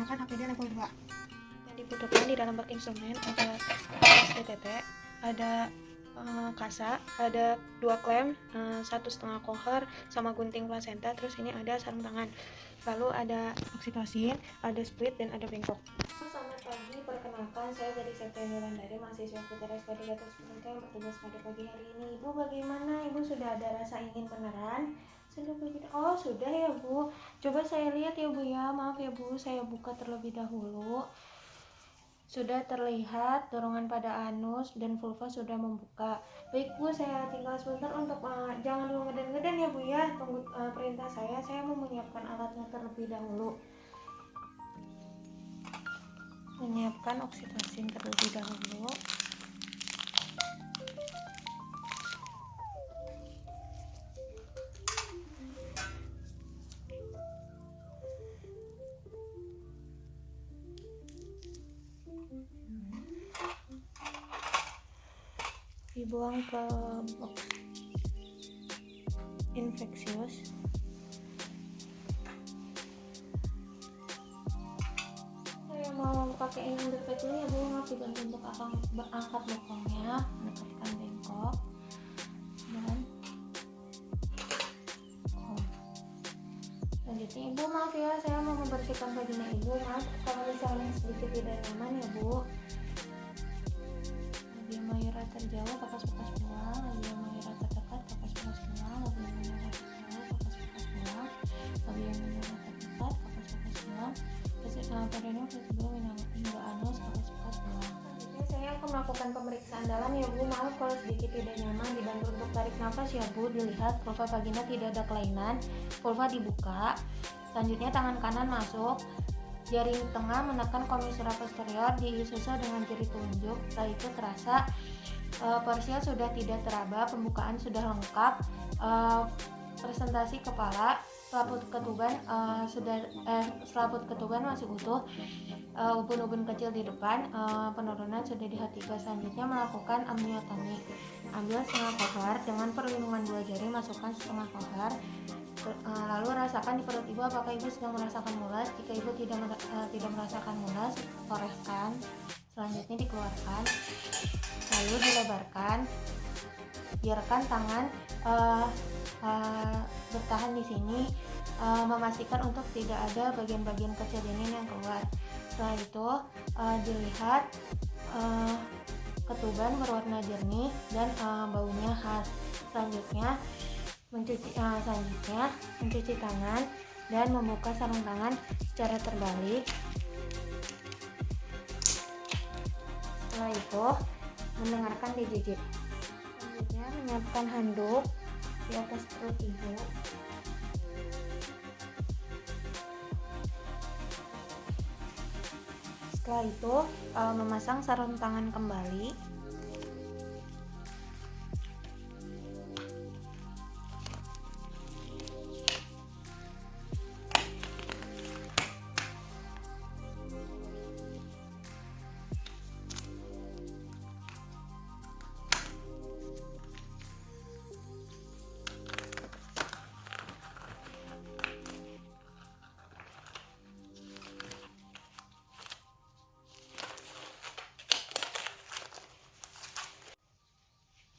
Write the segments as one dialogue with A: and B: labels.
A: menggunakan APD level 2.
B: Yang dibutuhkan di dalam bak instrumen ada STTT, ada kasa, ada 2 klem, 1,5 koher sama gunting plasenta, terus ini ada sarung tangan, lalu ada oksitosin, ada split, dan ada bengkok. Selamat pagi, perkenalkan saya dari Septiani Wulandari, mahasiswa PTRS K3 Seperti yang bertugas pada pagi hari ini. Ibu bagaimana? Ibu sudah ada rasa ingin beneran? Sudah begitu? Oh sudah ya Bu, coba saya lihat ya Bu ya, maaf ya Bu, saya buka terlebih dahulu. Sudah terlihat dorongan pada anus dan vulva sudah membuka. Baik Bu, saya tinggal sebentar untuk jangan dulu ngeden-ngeden ya Bu ya. Tunggu perintah saya mau menyiapkan alatnya terlebih dahulu. Menyiapkan oksitosin terlebih dahulu. Dibuang ke box infeksius. Saya mau pakai underpad dulu ya Bu, maaf dibantu untuk angkat bokongnya, mendekatkan bengkok dan selanjutnya Ibu maaf ya, saya mau membersihkan vagina Ibu. Maaf kalau misalnya sedikit tidak nyaman ya Bu. Labia mayora terjauh, kapas-kapas pulang. Labia mayora terdekat, kapas-kapas pulang. Labia mayora terjauh, kapas-kapas pulang. Labia mayora terdekat, kapas-kapas pulang. Perineum sebelum hingga anus, kapas-kapas pulang. Selanjutnya saya akan melakukan pemeriksaan dalam ya Bu. Maaf kalau sedikit tidak nyaman. Dibantu untuk tarik nafas ya Bu. Dilihat vulva vagina tidak ada kelainan, vulva dibuka. Selanjutnya tangan kanan masuk, jari tengah menekan komisura posterior, disusul dengan jari telunjuk. Setelah itu terasa parsial sudah tidak teraba, pembukaan sudah lengkap, presentasi kepala, selaput ketuban selaput ketuban masih utuh, ubun-ubun kecil di depan, penurunan sudah di H3. Selanjutnya melakukan amniotomi. Ambil setengah koher dengan perlindungan 2 jari, masukkan setengah koher. Lalu rasakan di perut Ibu apakah Ibu sedang merasakan mulas. Jika Ibu tidak merasakan mulas, korehkan. Selanjutnya dikeluarkan, lalu dilebarkan. Biarkan tangan bertahan di sini, memastikan untuk tidak ada bagian-bagian kecil janin yang keluar. Setelah itu dilihat ketuban berwarna jernih dan baunya khas. Selanjutnya mencuci tangan dan membuka sarung tangan secara terbalik. Setelah itu mendengarkan DJJ. Selanjutnya menyiapkan handuk di atas perut Ibu. Setelah itu memasang sarung tangan kembali.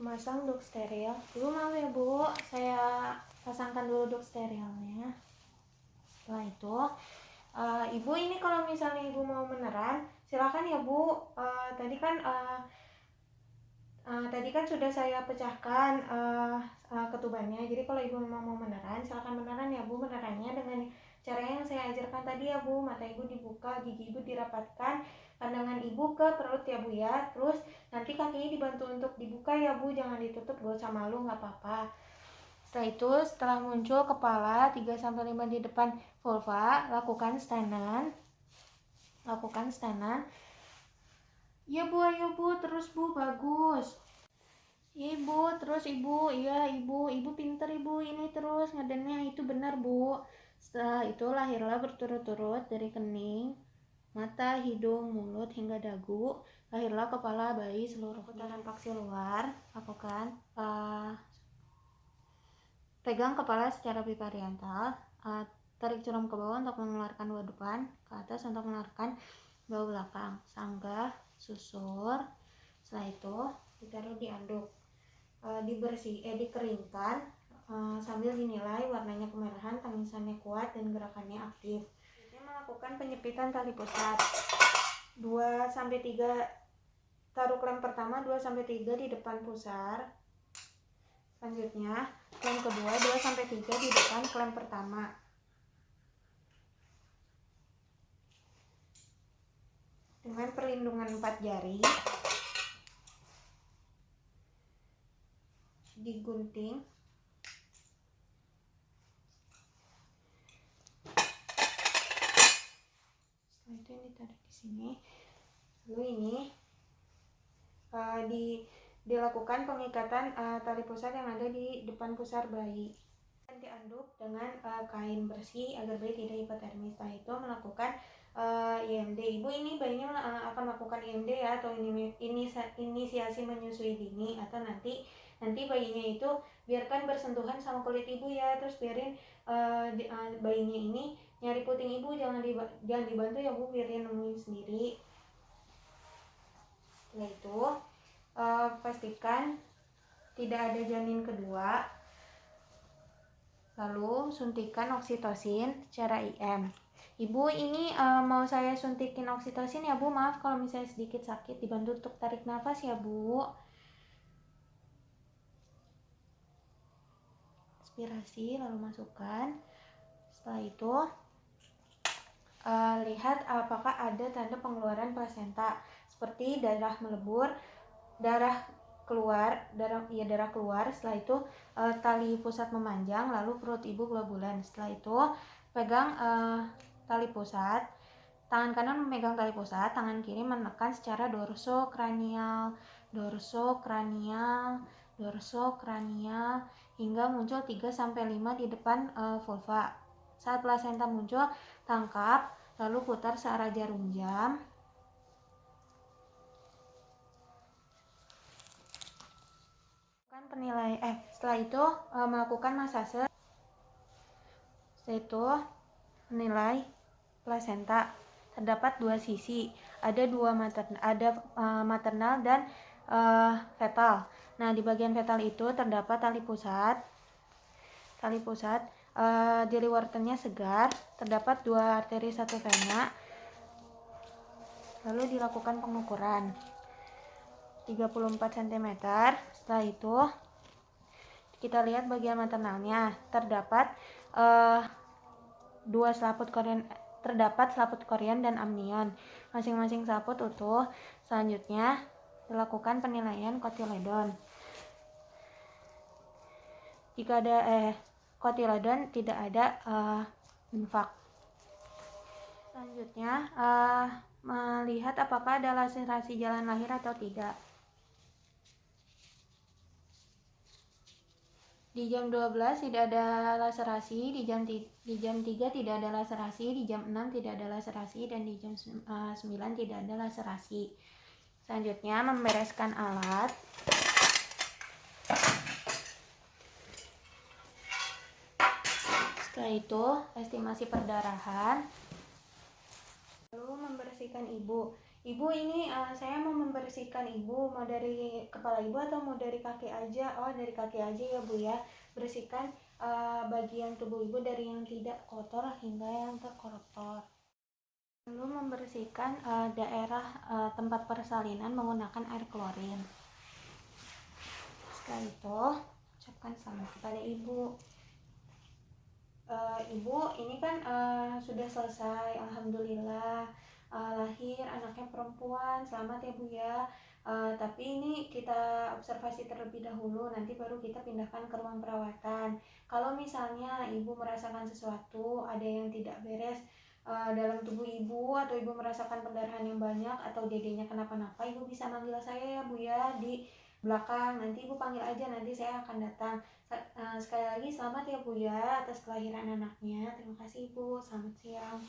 B: Memasang duk steril. Dulu maaf ya Bu, saya pasangkan dulu duk sterilnya. Setelah itu Ibu ini kalau misalnya Ibu mau meneran silakan ya Bu. Tadi kan sudah saya pecahkan ketubannya. Jadi kalau Ibu memang mau meneran silakan meneran ya Bu. Menerannya dengan cara yang saya ajarkan tadi ya Bu. Mata Ibu dibuka, gigi Ibu dirapatkan, pandangan Ibu ke perut ya Bu ya. Terus nanti kakinya dibantu untuk dibuka ya Bu, jangan ditutup, gak usah malu, gak apa-apa. Setelah itu, setelah muncul kepala 3-5 di depan vulva, lakukan stanan. Ya Bu, ayo Bu, terus Bu, bagus. Ibu, terus Ibu, iya Ibu pinter Ibu, ini terus ngedennya, itu benar Bu. Setelah itu lahirlah berturut-turut dari kening, mata, hidung, mulut, hingga dagu. Lahirlah kepala bayi seluruh putaran paksi luar. Lakukan pegang kepala secara bipariantal. tarik curam ke bawah untuk mengeluarkan bawah depan, ke atas untuk mengeluarkan bawah belakang. Sanggah, susur. Setelah itu ditaruh di anduk, dikeringkan sambil dinilai warnanya kemerahan, tangisannya kuat, dan gerakannya aktif. Selanjutnya melakukan penyepitan tali pusat 2-3. Taruh klem pertama 2-3 di depan pusar. Selanjutnya klem kedua 2-3 di depan klem pertama. Dengan perlindungan 4 jari digunting. Setelah itu yang ditarik di sini. Lalu ini dilakukan pengikatan tali pusat yang ada di depan pusar bayi. Dan dianduk dengan kain bersih agar bayi tidak hipotermi. Setelah itu melakukan IMD. Ibu ini bayinya akan melakukan IMD ya, atau inisiasi menyusui dini, atau nanti bayinya itu biarkan bersentuhan sama kulit ibu ya, terus biarin bayinya ini nyari puting ibu, jangan dibantu ya Bu, biar dia nemuin sendiri. Setelah itu pastikan tidak ada janin kedua. Lalu suntikan oksitosin secara IM. Ibu ini mau saya suntikin oksitosin ya Bu, maaf kalau misalnya sedikit sakit, dibantu untuk tarik nafas ya Bu. Aspirasi lalu masukkan. Setelah itu lihat apakah ada tanda pengeluaran plasenta seperti darah melebur, darah keluar. Setelah itu tali pusat memanjang, lalu perut ibu globulan. Setelah itu pegang tali pusat, tangan kanan memegang tali pusat, tangan kiri menekan secara dorsokranial hingga muncul 3-5 di depan vulva. Saat plasenta muncul, tangkap lalu putar searah jarum jam. Setelah itu melakukan masase. Setelah itu menilai plasenta. Terdapat 2 sisi, ada maternal dan fetal. Nah, di bagian fetal itu terdapat tali pusat. Jari wortelnya segar, terdapat 2 arteri 1 vena. Lalu dilakukan pengukuran 34 cm. Setelah itu kita lihat bagian maternalnya, terdapat selaput korion dan amnion, masing-masing selaput utuh. Selanjutnya dilakukan penilaian kotiledon. Jika ada kotiledon, tidak ada infak. Selanjutnya melihat apakah ada laserasi jalan lahir atau tidak. Di jam 12 tidak ada laserasi, di jam 3 tidak ada laserasi, di jam 6 tidak ada laserasi, dan di jam 9 tidak ada laserasi. Selanjutnya membereskan alat. Setelah itu estimasi perdarahan. Lalu membersihkan ibu. Ibu ini saya mau membersihkan ibu, mau dari kepala ibu atau mau dari kaki aja? Oh, dari kaki aja ya Bu ya. Bersihkan bagian tubuh ibu dari yang tidak kotor hingga yang terkotor. Lalu membersihkan daerah tempat persalinan menggunakan air klorin. Setelah itu ucapkan selamat kepada ibu. Ibu ini kan sudah selesai, alhamdulillah. Lahir anaknya perempuan, selamat ya Bu ya. Tapi ini kita observasi terlebih dahulu, nanti baru kita pindahkan ke ruang perawatan. Kalau misalnya ibu merasakan sesuatu, ada yang tidak beres dalam tubuh ibu, atau ibu merasakan pendarahan yang banyak, atau dedenya kenapa-napa, ibu bisa manggil saya ya Bu ya di belakang. Nanti ibu panggil aja, nanti saya akan datang. Sekali lagi selamat ya Bu ya atas kelahiran anaknya. Terima kasih Ibu, selamat siang.